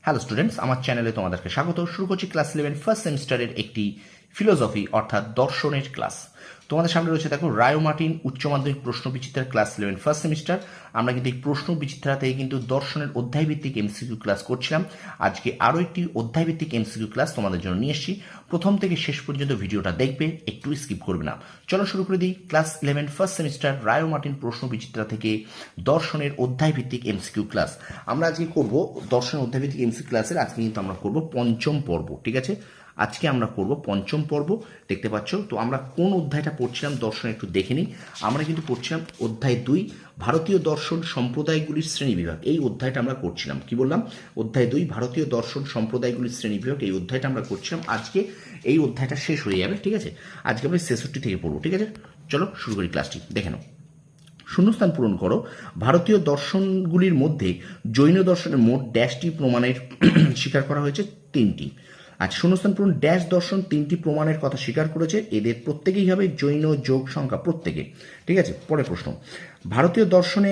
Hello students, আমার চ্যানেলে তোমাদেরকে স্বাগত। শুরু করছি ক্লাস 11 ফার্স্ট সেমিস্টারের একটি ফিলোসফি অর্থাৎ দর্শনের ক্লাস। তোমাদের সামনে রয়েছে দেখো রায় মার্টিন উচ্চ মাধ্যমিক প্রশ্ন বিচিত্রার ক্লাস 11 ফার্স্ট সেমিস্টার। আমরা কিন্তু এই প্রশ্ন বিচিত্রা থেকে কিন্তু দর্শনের অধ্যায়ভিত্তিক এমসিকিউ ক্লাস করছিলাম। আজকে আরও একটি অধ্যায়ভিত্তিক এমসিকিউ ক্লাস তোমাদের জন্য নিয়ে এসেছি। প্রথম থেকে শেষ পর্যন্ত ভিডিওটা দেখবে, একটু স্কিপ করবে না। চলো শুরু করে দিই। ক্লাস 11 ফার্স্ট সেমিস্টার রায় মার্টিন প্রশ্ন বিচিত্রা থেকে দর্শনের অধ্যায়ভিত্তিক এমসিকিউ ক্লাস। আমরা আজকে করব দর্শনের অধ্যায়ভিত্তিক এমসিকিউ ক্লাসের আজকে কিন্তু আমরা করব পঞ্চম পর্ব। ঠিক আছে, আজকে আমরা করব পঞ্চম পর্ব। দেখতে পাচ্ছ তো আমরা কোন অধ্যায়টা পড়ছিলাম দর্শন একটু দেখে নিই। আমরা কিন্তু পড়ছিলাম অধ্যায় 2 ভারতীয় দর্শন সম্প্রদায়গুলির শ্রেণীবিভাগ। এই অধ্যায়টা আমরা করছিলাম। কি বললাম? অধ্যায় 2 ভারতীয় দর্শন সম্প্রদায়গুলির শ্রেণীবিভাগ, এই অধ্যায়টা আমরা করছিলাম। আজকে এই অধ্যায়টা শেষ হয়ে যাবে। ঠিক আছে, আজকে আমরা 66 থেকে পড়বো। ঠিক আছে, চলো শুরু করি ক্লাসটি। দেখে নাও। শূন্যস্থান পূরণ করো। ভারতীয় দর্শনগুলির মধ্যে জৈন দর্শনের মোট ড্যাশটি প্রমাণের স্বীকার করা হয়েছে 3টি। আচ্ছা, শূন্যস্থান পূরণ ড্যাশ দর্শন 3টি প্রমাণের কথা স্বীকার করেছে। এদের প্রত্যেকেই হবে জৈন যোগ সংখ্যা প্রত্যেকে। ঠিক আছে, পরের প্রশ্ন। ভারতীয় দর্শনে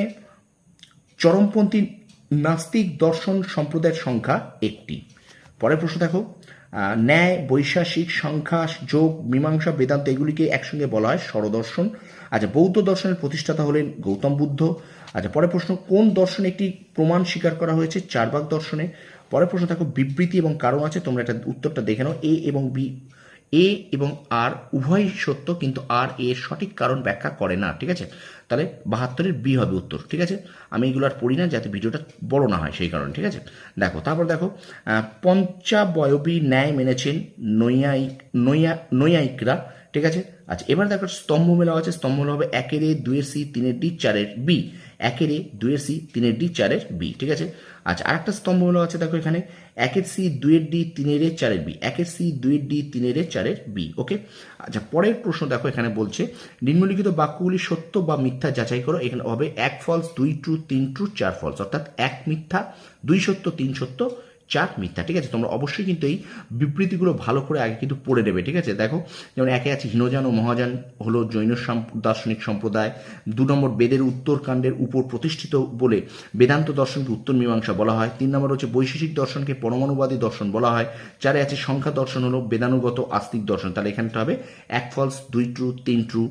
চরমপন্থী নাস্তিক দর্শন সম্প্রদায়ের সংখ্যা 1টি। পরের প্রশ্ন দেখো। ন্যায়, বৈশাসিক, সংখ্যা, যোগ, মীমাংসা, বেদান্ত এগুলিকে একসঙ্গে বলা হয় স্বরদর্শন। আচ্ছা, বৌদ্ধ দর্শনের প্রতিষ্ঠাতা হলেন গৌতম বুদ্ধ। আচ্ছা, পরের প্রশ্ন। কোন দর্শনে একটি প্রমাণ স্বীকার করা হয়েছে? চারবাক দর্শনে। পরের প্রশ্ন দেখো। বিবৃতি এবং কারণ আছে, তোমরা এটা উত্তরটা দেখে নাও। এ এবং আর উভয়ই সত্য, কিন্তু আর এর সঠিক কারণ ব্যাখ্যা করে না। ঠিক আছে, তাহলে 72-এর বি হবে উত্তর। ঠিক আছে, আমি এগুলো আর পড়ি না যাতে ভিডিওটা বড় না হয় সেই কারণে। ঠিক আছে, দেখো তারপর দেখো। পঞ্চাবয়বী ন্যায় মেনেছেন নৈয়ায়িকরা। ঠিক আছে, আচ্ছা এবার দেখো স্তম্ভ মেলা আছে। স্তম্ভ মেলা হবে 1-এর এ, 2-এর সি, 3-এর ডি, 4-এর বি। 1-এর এ, 2-এর সি, 3-এর ডি, 4-এর বি। ঠিক আছে, আচ্ছা আরেকটা স্তম্ভ মেলা আছে দেখো এখানে 1-এর সি, 2-এর ডি, 3-এর এ, 4-এর বি। 1-এর সি, 2-এর ডি, 3-এর এ, 4-এর বি। ওকে, আচ্ছা পরের প্রশ্ন দেখো এখানে বলছে নিম্নলিখিত বাক্যগুলি সত্য বা মিথ্যা যাচাই করো। এখানে হবে 1 ফলস, 2 ট্রু, 3 ট্রু, 4 ফলস, অর্থাৎ 1 মিথ্যা, 2 সত্য, 3 সত্য, 4 মিথ্যা। ঠিক আছে, তোমরা অবশ্যই কিন্তু এই বিবৃতিগুলো ভালো করে আগে কিন্তু পড়ে নেবে। ঠিক আছে, দেখো যেমন 1-এ আছে হীনযান ও মহাযান হলো জৈন দার্শনিক সম্প্রদায়। 2 নম্বর বেদের উত্তরকাণ্ডের উপর প্রতিষ্ঠিত বলে বেদান্ত দর্শনকে উত্তর মীমাংসা বলা হয়। 3 নম্বর হচ্ছে বৈশেষিক দর্শনকে পরমাণুবাদী দর্শন বলা হয়। 4-এ আছে সংখ্যা দর্শন হলো বেদানুগত আস্তিক দর্শন। তাহলে এখানটা হবে 1 ফলস, 2 ট্রু, 3 ট্রু,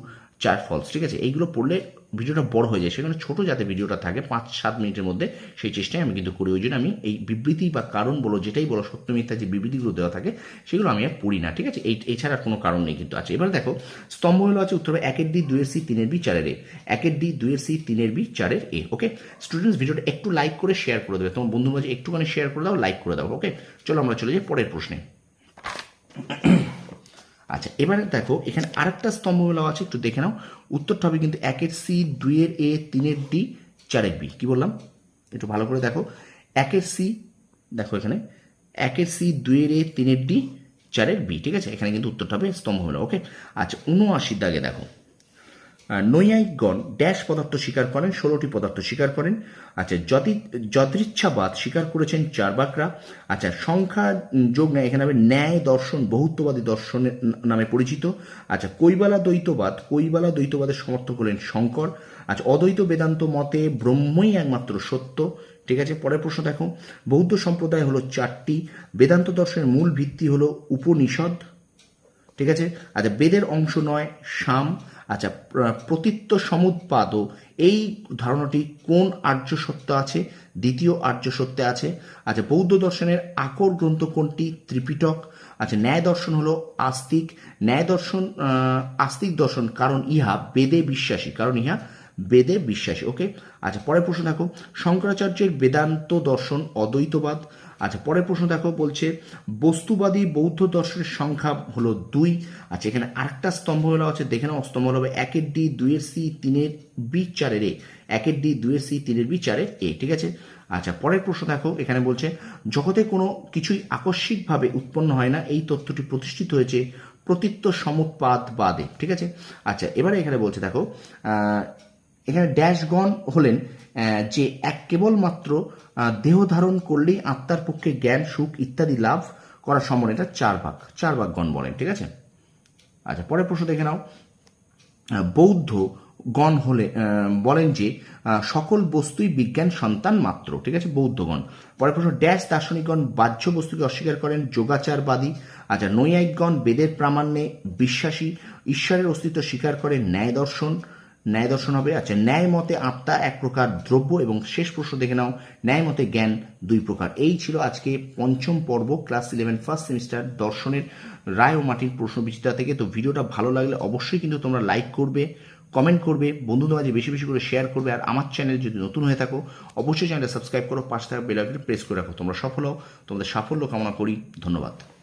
4 ফলস। ঠিক আছে, এইগুলো পড়লে ভিডিওটা বড় হয়ে যায়, সেখানে ছোট যাতে ভিডিওটা থাকে 5-7 মিনিটের মধ্যে, সেই চেষ্টায় আমি কিন্তু করি। ওই জন্য আমি এই বিবৃতি বা কারণ বলো যেটাই বলো সত্য মিথ্যা যে বিবৃতিগুলো দেওয়া থাকে সেগুলো আমি আর পড়ি না। ঠিক আছে, এছাড়া কোনো কারণ নেই কিন্তু। আচ্ছা এবার দেখো স্তম্ভ হলো আছে উত্তর হবে 1-এর ডি, 2-এর সি, 3-এর বি, 4-এর এ। 1-এর ডি, 2-এর সি, 3-এর বি, 4-এর এ। ওকে স্টুডেন্টস, ভিডিওটা একটু লাইক করে শেয়ার করে দেবে, তোমার বন্ধুর মাঝে একটুখানি শেয়ার করে দাও, লাইক করে দাও। ওকে, চলো আমরা চলে যাই পরের প্রশ্নে। আচ্ছা এবারে দেখো এখানে আরেকটা স্তম্ভ মেলা আছে, একটু দেখে নাও। উত্তরটা হবে কিন্তু 1-এর সি, 2-এর এ, 3-এর ডি, 4-এর বি। কি বললাম একটু ভালো করে দেখো। 1-এর সি, দেখো এখানে 1-এর সি, 2-এর এ, 3-এর ডি, 4-এর বি। ঠিক আছে, এখানে কিন্তু উত্তরটা হবে স্তম্ভ মেলা। ওকে, আচ্ছা 79 দাগে দেখো নৈয়ায়িকগণ ড্যাশ পদার্থ স্বীকার করেন, 16টি পদার্থ স্বীকার করেন। আচ্ছা যদৃচ্ছাবাদ স্বীকার করেছেন চারবাকরা। আচ্ছা সংখ্যা যোগ নেয়, এখানে হবে ন্যায় দর্শন বহুত্ববাদী দর্শনের নামে পরিচিত। আচ্ছা কৈবালা দ্বৈতবাদের সমর্থক হলেন শঙ্কর। আচ্ছা অদ্বৈত বেদান্ত মতে ব্রহ্মই একমাত্র সত্য। ঠিক আছে, পরের প্রশ্ন দেখো। বৌদ্ধ সম্প্রদায় হলো 4টি। বেদান্ত দর্শনের মূল ভিত্তি হলো উপনিষদ। ঠিক আছে, আচ্ছা বেদের অংশ নয় সাম। আচ্ছা প্রতীত্ব সমুৎপাদ এই ধারণাটি কোন আর্য সত্য আছে? দ্বিতীয় আর্য সত্যে আছে। আচ্ছা বৌদ্ধ দর্শনের আকর গ্রন্থ কোনটি? ত্রিপিটক। আচ্ছা ন্যায় দর্শন হলো আস্তিক। ন্যায় দর্শন আস্তিক দর্শন, কারণ ইহা বেদে বিশ্বাসী। ওকে, আচ্ছা পরের প্রশ্ন দেখো। শঙ্করাচার্যের বেদান্ত দর্শন অদ্বৈতবাদ। আচ্ছা পরের প্রশ্ন দেখো বলছে বস্তুবাদী বৌদ্ধ দর্শনের সংখ্যা হলো 2। আচ্ছা এখানে আরেকটা স্তম্ভ হলো আছে, দেখে নাও। স্তম্ভ হবে 1-এর ডি, 2-এর সি, 3-এর বি, 4-এর এ। 1-এর ডি, 2-এর সি, 3-এর বি, 4-এর এ। ঠিক আছে, আচ্ছা পরের প্রশ্ন দেখো এখানে বলছে জগতে কোনো কিছুই আকস্মিকভাবে উৎপন্ন হয় না, এই তথ্যটি প্রতিষ্ঠিত হয়েছে প্রতীত্ব সমুৎপাদবাদে। ঠিক আছে, আচ্ছা এবারে এখানে বলছে দেখো এখানে ড্যাশগণ হলেন যে এক কেবলমাত্র দেহ ধারণ করলেই আত্মার পক্ষে জ্ঞান, সুখ ইত্যাদি লাভ করা সম্ভব। এটা চারবাকগণ বলেন। ঠিক আছে, আচ্ছা পরের প্রশ্ন দেখে নাও। বৌদ্ধ গণ হলে বলেন যে সকল বস্তুই বিজ্ঞান সন্তান মাত্র, ঠিক আছে, বৌদ্ধগণ। পরের প্রশ্ন, ড্যাশ দার্শনিকগণ বাহ্য বস্তুকে অস্বীকার করেন, যোগাচারবাদী। আচ্ছা, নৈয়ায়িকগণ বেদের প্রামাণ্যে বিশ্বাসী, ঈশ্বরের অস্তিত্ব স্বীকার করে, ন্যায় দর্শন। ন্যায় দর্শন হবে। আচ্ছা, ন্যায় মতে আত্মা এক প্রকার দ্রব্য। এবং শেষ প্রশ্ন দেখে নাও, ন্যায় মতে জ্ঞান দুই প্রকার। এই ছিল আজকে পঞ্চম পর্ব ক্লাস 11 ফার্স্ট সেমিস্টার দর্শনের রায় ও মার্টিন প্রশ্নবিচিত্রা থেকে। তো ভিডিওটা ভালো লাগলে অবশ্যই কিন্তু তোমরা লাইক করবে, কমেন্ট করবে, বন্ধুদের মাঝে বেশি বেশি করে শেয়ার করবে। আর আমার চ্যানেল যদি নতুন হয়ে থাকো অবশ্যই চ্যানেলটা সাবস্ক্রাইব করো, পাশে থাকা বেল আইকনটি প্রেস করে রাখো। তোমরা সফল হও, তোমাদের সাফল্য কামনা করি। ধন্যবাদ।